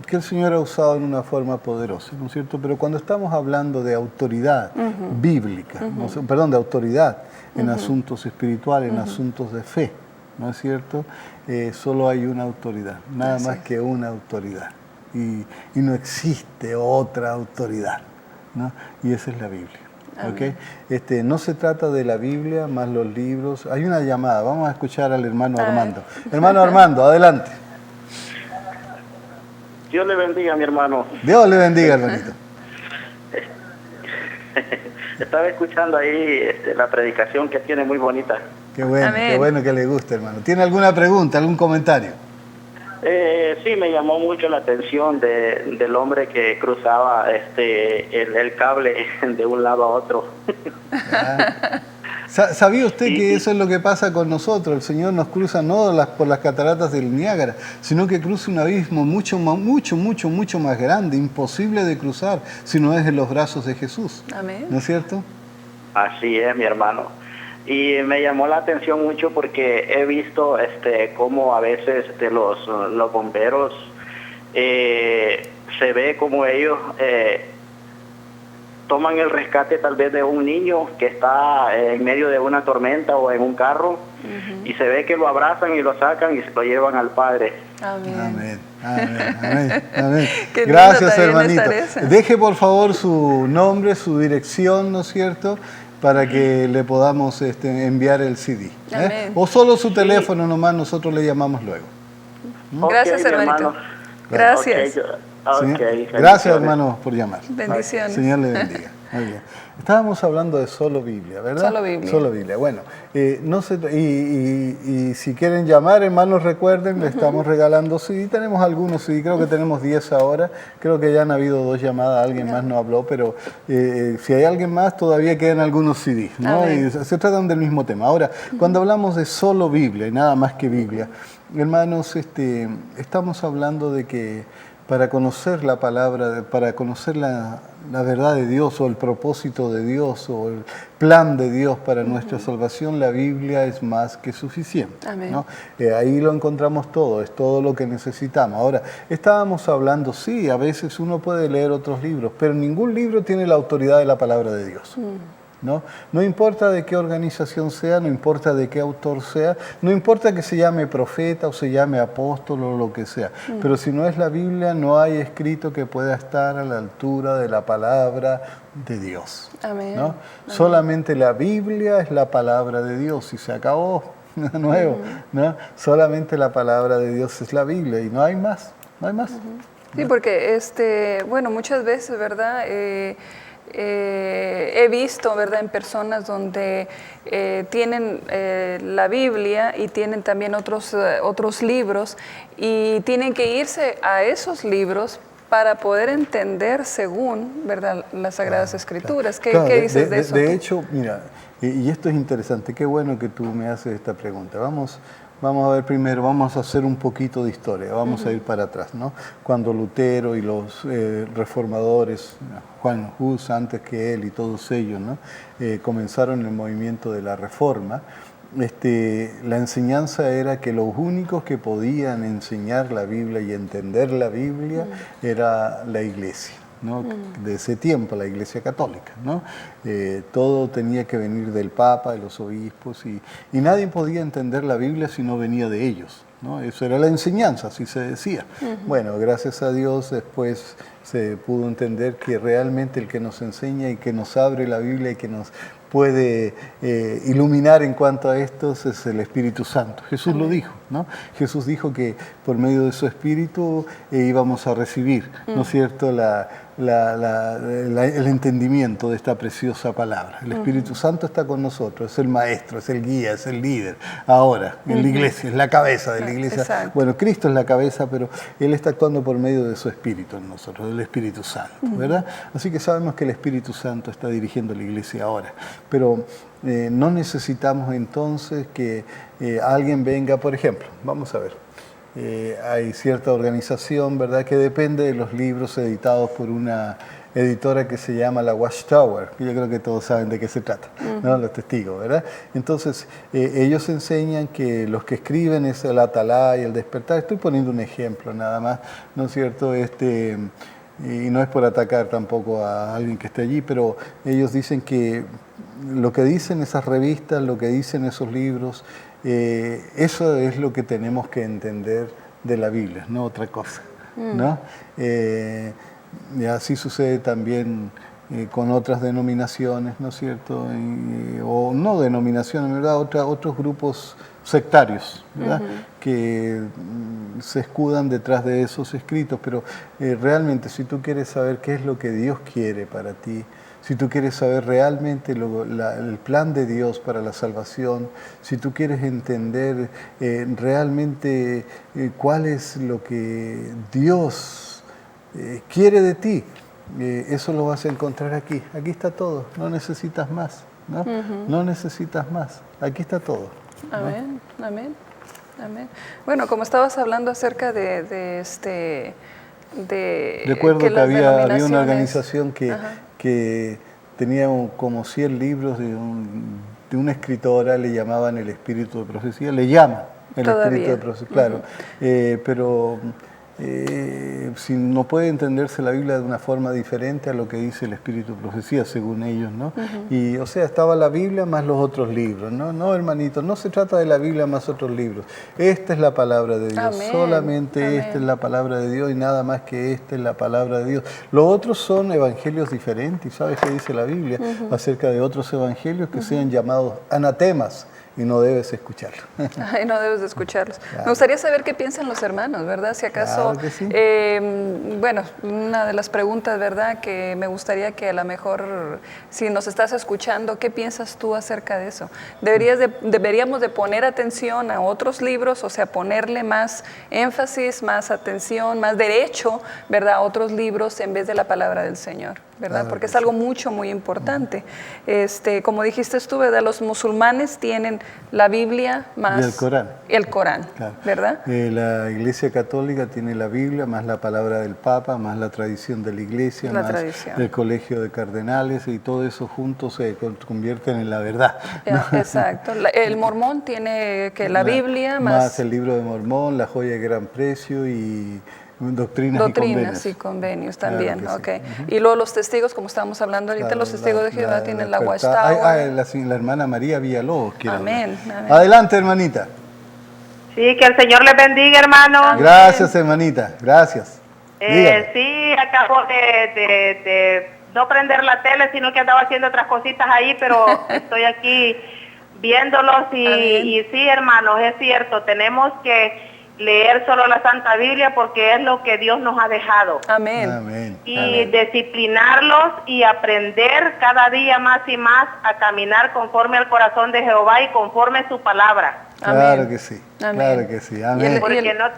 que el Señor ha usado en una forma poderosa, ¿no es cierto? Pero cuando estamos hablando de autoridad bíblica, ¿no? Perdón, de autoridad en asuntos espirituales, en asuntos de fe, ¿no es cierto? Solo hay una autoridad, nada más que una autoridad. Y no existe otra autoridad, ¿no? Y esa es la Biblia. ¿Okay? No se trata de la Biblia más los libros. Hay una llamada, vamos a escuchar al hermano Armando. Hermano Armando, adelante. Dios le bendiga, mi hermano. Dios le bendiga, hermanito. Estaba escuchando ahí la predicación que tiene muy bonita. Qué bueno que le guste, hermano. ¿Tiene alguna pregunta, algún comentario? Sí, me llamó mucho la atención del hombre que cruzaba el cable de un lado a otro. ¿Sabía usted que eso es lo que pasa con nosotros? El Señor nos cruza no por las cataratas del Niágara, sino que cruza un abismo mucho más grande, imposible de cruzar si no es en los brazos de Jesús. Amén. ¿No es cierto? Así es, mi hermano. Y me llamó la atención mucho porque he visto cómo a veces los bomberos se ve como ellos toman el rescate tal vez de un niño que está en medio de una tormenta o en un carro y se ve que lo abrazan y lo sacan y se lo llevan al Padre. Amén. Amén. Qué Gracias, lindo hermanito. estar Deje por favor su nombre, su dirección, ¿no es cierto?, para que le podamos enviar el CD. O solo su teléfono nomás, nosotros le llamamos luego. Gracias, hermanito. Gracias. Gracias, hermano, por llamar. Bendiciones. Señor le bendiga. Muy bien. Estábamos hablando de solo Biblia, ¿verdad? Solo Biblia. Solo Biblia. Bueno, y si quieren llamar, hermanos, recuerden, le estamos regalando CD. Tenemos algunos CD, creo que tenemos 10 ahora. Creo que ya han habido 2 llamadas, alguien más no habló, pero si hay alguien más, todavía quedan algunos CD, ¿no? Y se tratan del mismo tema. Ahora, cuando hablamos de solo Biblia y nada más que Biblia, hermanos, estamos hablando de que para conocer la palabra, para conocer la verdad de Dios o el propósito de Dios o el plan de Dios para nuestra salvación, la Biblia es más que suficiente, ¿no? Ahí lo encontramos todo, es todo lo que necesitamos. Ahora, estábamos hablando, sí, a veces uno puede leer otros libros, pero ningún libro tiene la autoridad de la palabra de Dios. No importa de qué organización sea, no importa de qué autor sea, no importa que se llame profeta o se llame apóstol o lo que sea, pero si no es la Biblia, no hay escrito que pueda estar a la altura de la palabra de Dios. Amén. ¿No? Solamente la Biblia es la palabra de Dios y se acabó. Nuevo, ¿no? Solamente la palabra de Dios es la Biblia y no hay más, no hay más. Sí, porque bueno, muchas veces, ¿verdad? He visto, ¿verdad?, en personas donde tienen la Biblia y tienen también otros libros y tienen que irse a esos libros para poder entender según, ¿verdad?, las Sagradas Escrituras. ¿Qué dices de eso? De hecho, mira, y esto es interesante, qué bueno que tú me haces esta pregunta. Vamos a ver primero, vamos a hacer un poquito de historia, vamos a ir para atrás, ¿no? Cuando Lutero y los reformadores, Juan Hus antes que él y todos ellos, ¿no? Comenzaron el movimiento de la Reforma, la enseñanza era que los únicos que podían enseñar la Biblia y entender la Biblia era la Iglesia, ¿no? De ese tiempo, la Iglesia Católica, ¿no? Todo tenía que venir del Papa, de los obispos, y nadie podía entender la Biblia si no venía de ellos, ¿no? Eso era la enseñanza, así se decía. Bueno, gracias a Dios después se pudo entender que realmente el que nos enseña y que nos abre la Biblia y que nos puede iluminar en cuanto a esto es el Espíritu Santo. Jesús lo dijo, ¿no? Jesús dijo que por medio de su Espíritu íbamos a recibir, ¿no es cierto?, el entendimiento de esta preciosa palabra. El Espíritu Santo está con nosotros, es el maestro, es el guía, es el líder. Ahora, en la iglesia, es la cabeza de la iglesia. Exacto. Bueno, Cristo es la cabeza, pero Él está actuando por medio de su Espíritu en nosotros, del Espíritu Santo, ¿verdad? Así que sabemos que el Espíritu Santo está dirigiendo la iglesia ahora, pero no necesitamos entonces que alguien venga, por ejemplo, vamos a ver, hay cierta organización, ¿verdad?, que depende de los libros editados por una editora que se llama la Watchtower, que yo creo que todos saben de qué se trata, ¿no? Los testigos, ¿verdad? Entonces, ellos enseñan que los que escriben es el Atalá y el Despertar. Estoy poniendo un ejemplo nada más, ¿no es cierto? Y no es por atacar tampoco a alguien que esté allí, pero ellos dicen que lo que dicen esas revistas, lo que dicen esos libros, eso es lo que tenemos que entender de la Biblia, no otra cosa, ¿no? Y así sucede también con otras denominaciones, ¿no es cierto? O no denominaciones, ¿verdad? Otros grupos sectarios, ¿verdad? Que se escudan detrás de esos escritos, pero realmente si tú quieres saber qué es lo que Dios quiere para ti, si tú quieres saber realmente el plan de Dios para la salvación, si tú quieres entender realmente cuál es lo que Dios quiere de ti, eso lo vas a encontrar aquí. Aquí está todo, no necesitas más, ¿no? No necesitas más, aquí está todo, ¿no? Amén, amén, amén. Bueno, como estabas hablando acerca recuerdo que había una organización Ajá. que tenía como 100 libros de una escritora, le llamaban el espíritu de profecía, le llaman el espíritu de profecía, claro, pero si no puede entenderse la Biblia de una forma diferente a lo que dice el espíritu de profecía, según ellos, ¿no? Y, o sea, estaba la Biblia más los otros libros, ¿no? No, hermanito, no se trata de la Biblia más otros libros. Esta es la palabra de Dios, Amén. solamente Amén. esta es la palabra de Dios y nada más que esta es la palabra de Dios. Los otros son evangelios diferentes, ¿sabes qué dice la Biblia acerca de otros evangelios que sean llamados anatemas? Y no debes escucharlos. Ay, no debes de escucharlos. Claro. Me gustaría saber qué piensan los hermanos, ¿verdad? Si acaso, Claro que sí. bueno, una de las preguntas, ¿verdad? Que me gustaría que a lo mejor, si nos estás escuchando, ¿qué piensas tú acerca de eso? ¿Deberíamos de poner atención a otros libros, o sea, ponerle más énfasis, más atención, más derecho, ¿verdad? A otros libros en vez de la palabra del Señor, ¿verdad? Claro Porque que es algo muy importante. Como dijiste tú, ¿verdad? Los musulmanes tienen la Biblia más Y el Corán. El Corán, Claro. ¿verdad? La Iglesia Católica tiene la Biblia, más la palabra del Papa, más la tradición de la Iglesia, La más tradición. el colegio de cardenales, y todo eso juntos se convierten en la verdad, ¿no? Exacto. El mormón tiene que la Biblia más el libro de Mormón, la joya de gran precio y doctrinas y convenios también. Claro que sí. Y luego los testigos, como estábamos hablando ahorita, Claro, los testigos de Jehová tienen la Despertar. Watchtower. La hermana María Villalobos quiere Amén, hablar. amén. Adelante, hermanita. Sí, que el Señor les bendiga, hermano. Gracias, hermanita. Gracias. Dígame. Sí, acabo de no prender la tele, sino que andaba haciendo otras cositas ahí, pero estoy aquí viéndolos y sí, hermanos, es cierto, tenemos que leer solo la Santa Biblia porque es lo que Dios nos ha dejado. Amén. Amén. Y Amén. disciplinarlos y aprender cada día más y más a caminar conforme al corazón de Jehová y conforme a su palabra. Claro Amén. que sí. Amén. Claro que sí. Amén. Porque no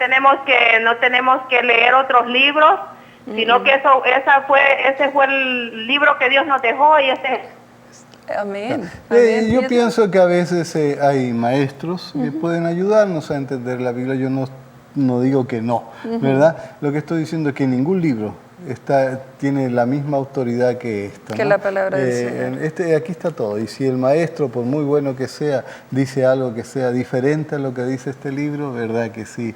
tenemos que leer otros libros, sino que ese fue el libro que Dios nos dejó y ese. Amén. Amén. Yo pienso que a veces hay maestros que pueden ayudarnos a entender la Biblia. Yo no digo que no, ¿verdad? Lo que estoy diciendo es que ningún libro tiene la misma autoridad que esta, Que ¿no? la palabra del Señor. Aquí está todo. Y si el maestro, por muy bueno que sea, dice algo que sea diferente a lo que dice este libro, verdad que sí,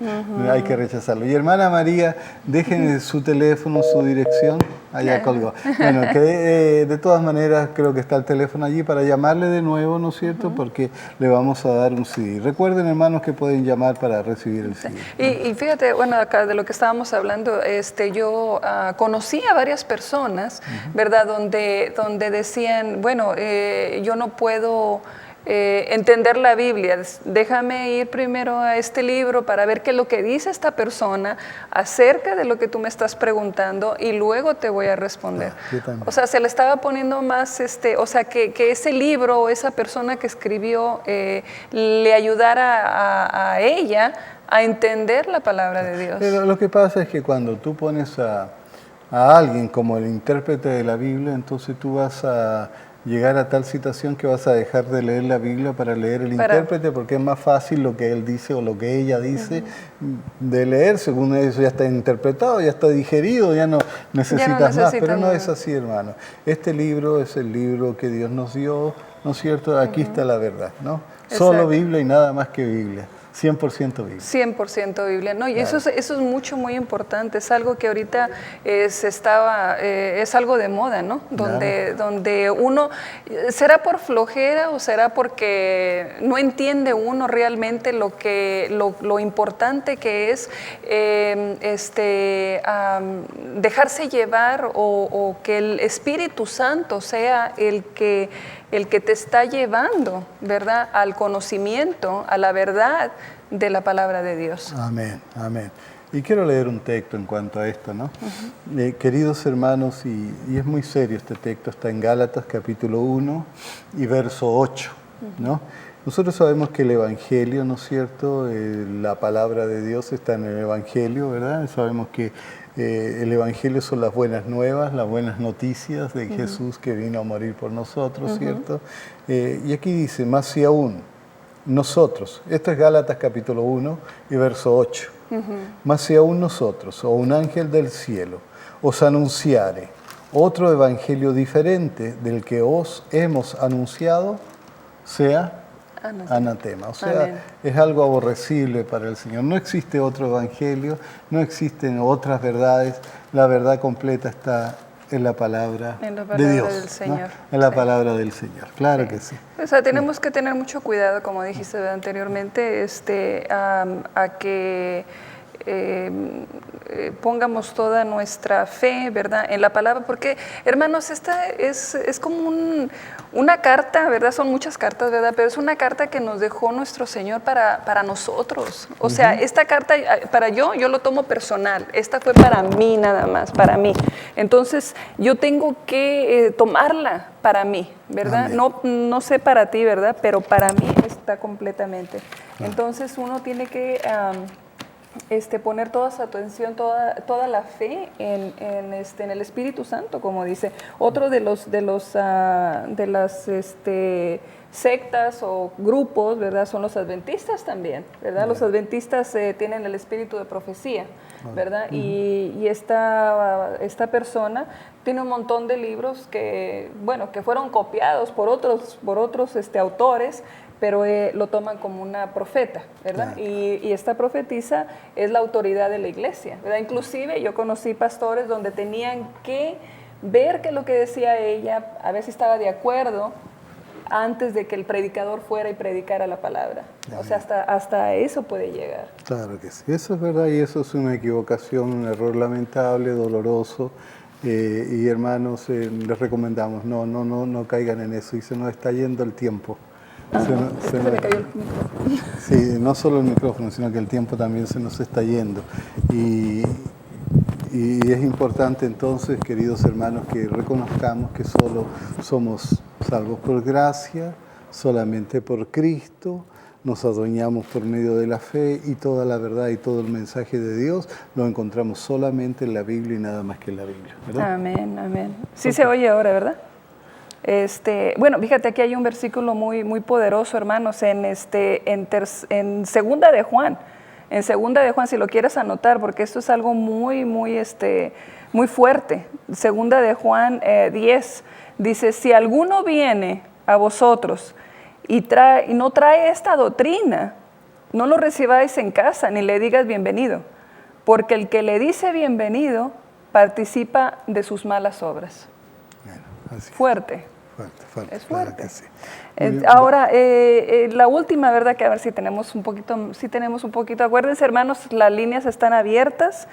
hay que rechazarlo. Y hermana María, dejen su teléfono, su dirección, allá colgó. Bueno, que de todas maneras creo que está el teléfono allí para llamarle de nuevo, ¿no es cierto? Porque le vamos a dar un CD. Recuerden, hermanos, que pueden llamar para recibir el CD. Y fíjate, bueno, acá de lo que estábamos hablando, yo conocí a varias personas, ¿verdad? Donde decían, bueno, yo no puedo entender la Biblia, déjame ir primero a este libro para ver qué es lo que dice esta persona acerca de lo que tú me estás preguntando y luego te voy a responder. O sea, se le estaba poniendo más, o sea, que ese libro o esa persona que escribió le ayudara a ella a entender la palabra de Dios. Pero lo que pasa es que cuando tú pones a alguien como el intérprete de la Biblia, entonces tú vas a llegar a tal situación que vas a dejar de leer la Biblia para leer el intérprete, porque es más fácil lo que él dice o lo que ella dice de leer, según eso ya está interpretado, ya está digerido, ya no necesitas más, pero no es así, hermano. Este libro es el libro que Dios nos dio, ¿no es cierto? Aquí está la verdad, ¿no? Solo Biblia y nada más que Biblia. 100% Biblia. 100% Biblia, ¿no? Y claro. eso es muy importante, es algo que ahorita es algo de moda, ¿no? Donde uno, ¿será por flojera o será porque no entiende uno realmente lo importante que es dejarse llevar o que el Espíritu Santo sea el que te está llevando, ¿verdad?, al conocimiento, a la verdad de la palabra de Dios. Amén, amén. Y quiero leer un texto en cuanto a esto, ¿no? Queridos hermanos, y es muy serio este texto, está en Gálatas capítulo 1 y verso 8, ¿no? Nosotros sabemos que el Evangelio, ¿no es cierto?, la palabra de Dios está en el Evangelio, ¿verdad? Sabemos que el Evangelio son las buenas nuevas, las buenas noticias de Jesús que vino a morir por nosotros, ¿cierto? Y aquí dice, más si aún nosotros, esto es Gálatas capítulo 1 y verso 8, más si aún nosotros o un ángel del cielo os anunciare otro evangelio diferente del que os hemos anunciado, sea anatema. O sea, amén, es algo aborrecible para el Señor. No existe otro evangelio, no existen otras verdades. La verdad completa está en la palabra de Dios, del Señor, ¿no? En la palabra del Señor, claro que sí. O sea, tenemos que tener mucho cuidado, como dijiste anteriormente, a que pongamos toda nuestra fe, ¿verdad?, en la palabra, porque, hermanos, esta es como una carta, ¿verdad? Son muchas cartas, ¿verdad? Pero es una carta que nos dejó nuestro Señor para nosotros. O sea, esta carta, yo lo tomo personal. Esta fue para mí nada más, para mí. Entonces, yo tengo que tomarla para mí, ¿verdad? No sé para ti, ¿verdad? Pero para mí está completamente. Entonces, uno tiene que poner toda su atención, toda la fe en el Espíritu Santo, como dice. Otro de las sectas o grupos, ¿verdad?, son los adventistas también, ¿verdad? Los adventistas tienen el espíritu de profecía, ¿verdad? Y esta persona tiene un montón de libros que fueron copiados por otros autores, pero lo toman como una profeta, ¿verdad? Y esta profetisa es la autoridad de la iglesia, ¿verdad? Inclusive yo conocí pastores donde tenían que ver que lo que decía ella, a ver si estaba de acuerdo, antes de que el predicador fuera y predicara la palabra. O sea, hasta eso puede llegar. Claro que sí, eso es verdad, y eso es una equivocación, un error lamentable, doloroso. Y hermanos, les recomendamos, no caigan en eso, y se nos está yendo el tiempo. Se me cayó el micrófono. Sí, no solo el micrófono, sino que el tiempo también se nos está yendo. Y es importante entonces, queridos hermanos, que reconozcamos que solo somos salvos por gracia, solamente por Cristo, nos adueñamos por medio de la fe, y toda la verdad y todo el mensaje de Dios lo encontramos solamente en la Biblia y nada más que en la Biblia, ¿verdad? Amén, amén. Sí se oye ahora, ¿verdad? Fíjate, aquí hay un versículo muy, muy poderoso, hermanos, en Segunda de Juan. En Segunda de Juan, si lo quieres anotar, porque esto es algo muy, muy, muy fuerte. Segunda de Juan 10 dice: si alguno viene a vosotros y no trae esta doctrina, no lo recibáis en casa, ni le digas bienvenido, porque el que le dice bienvenido participa de sus malas obras. Así. Fuerte. Es fuerte. Claro que sí. Ahora, la última, ¿verdad? Que a ver si tenemos un poquito. Acuérdense, hermanos, las líneas están abiertas.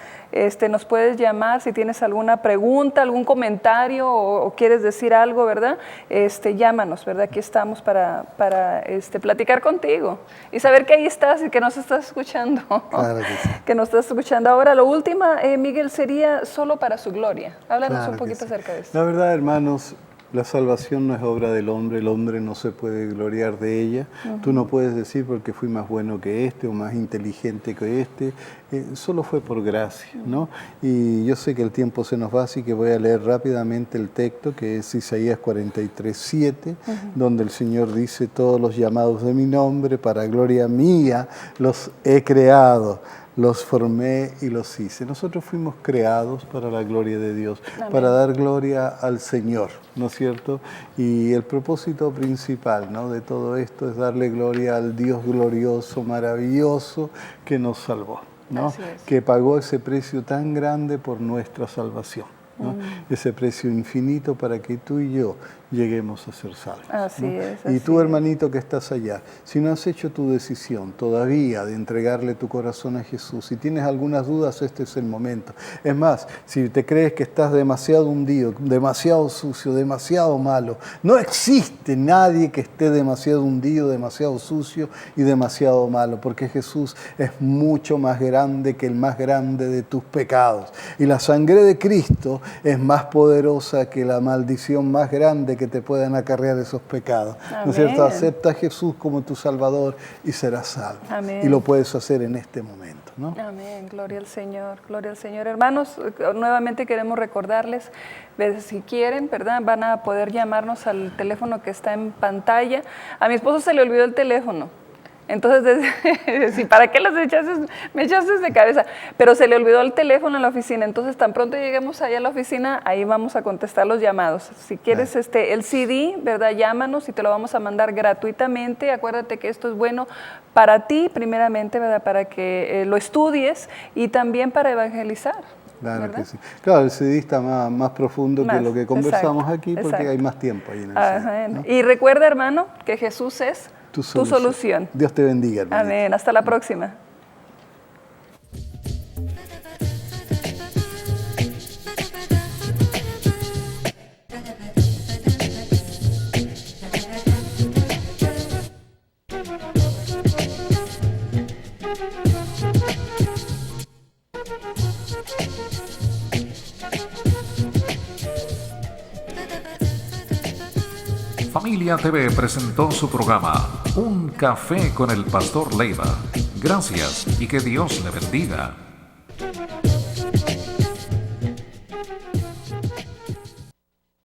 Nos puedes llamar si tienes alguna pregunta, algún comentario o quieres decir algo, ¿verdad? Llámanos, ¿verdad? Aquí estamos para platicar contigo y saber que ahí estás y que nos estás escuchando. Claro que sí. Que nos estás escuchando. Ahora, lo último, Miguel, sería solo para su gloria. Háblanos Claro un poquito sí. acerca de esto. La verdad, hermanos, La salvación no es obra del hombre, el hombre no se puede gloriar de ella. Tú no puedes decir porque fui más bueno que este o más inteligente que este. Solo fue por gracia, ¿no? Y yo sé que el tiempo se nos va, así que voy a leer rápidamente el texto, que es Isaías 43:7, donde el Señor dice: todos los llamados de mi nombre, para gloria mía, los he creado. Los formé y los hice. Nosotros fuimos creados para la gloria de Dios, Amén. Para dar gloria al Señor, ¿no es cierto? Y el propósito principal, ¿no?, de todo esto es darle gloria al Dios glorioso, maravilloso, que nos salvó, ¿no? Que pagó ese precio tan grande por nuestra salvación, ¿no? Ese precio infinito para que tú y yo lleguemos a ser salvos. Así ¿no? es. Y tú, hermanito que estás allá, si no has hecho tu decisión todavía de entregarle tu corazón a Jesús, si tienes algunas dudas, este es el momento. Es más, si te crees que estás demasiado hundido, demasiado sucio, demasiado malo, no existe nadie que esté demasiado hundido, demasiado sucio y demasiado malo, porque Jesús es mucho más grande que el más grande de tus pecados. Y la sangre de Cristo es más poderosa que la maldición más grande que te puedan acarrear esos pecados. Amén. ¿No es cierto? Acepta a Jesús como tu Salvador y serás salvo. Amén. Y lo puedes hacer en este momento, ¿no? Amén. Gloria al Señor. Gloria al Señor. Hermanos, nuevamente queremos recordarles, si quieren, ¿verdad?, van a poder llamarnos al teléfono que está en pantalla. A mi esposo se le olvidó el teléfono. Entonces, sí, ¿para qué me echaste de cabeza? Pero se le olvidó el teléfono en la oficina. Entonces, tan pronto lleguemos allá a la oficina, ahí vamos a contestar los llamados. Si quieres el CD, ¿verdad?, llámanos y te lo vamos a mandar gratuitamente. Acuérdate que esto es bueno para ti, primeramente, ¿verdad?, para que lo estudies y también para evangelizar. Claro, ¿verdad? que sí. Claro, el CD está más profundo que lo que conversamos aquí, porque hay más tiempo ahí en el CD, ¿no? Y recuerda, hermano, que Jesús es tu solución. Dios te bendiga, hermano. Amén. Hasta la próxima. Familia TV presentó su programa Un Café con el Pastor Leiva. Gracias y que Dios le bendiga.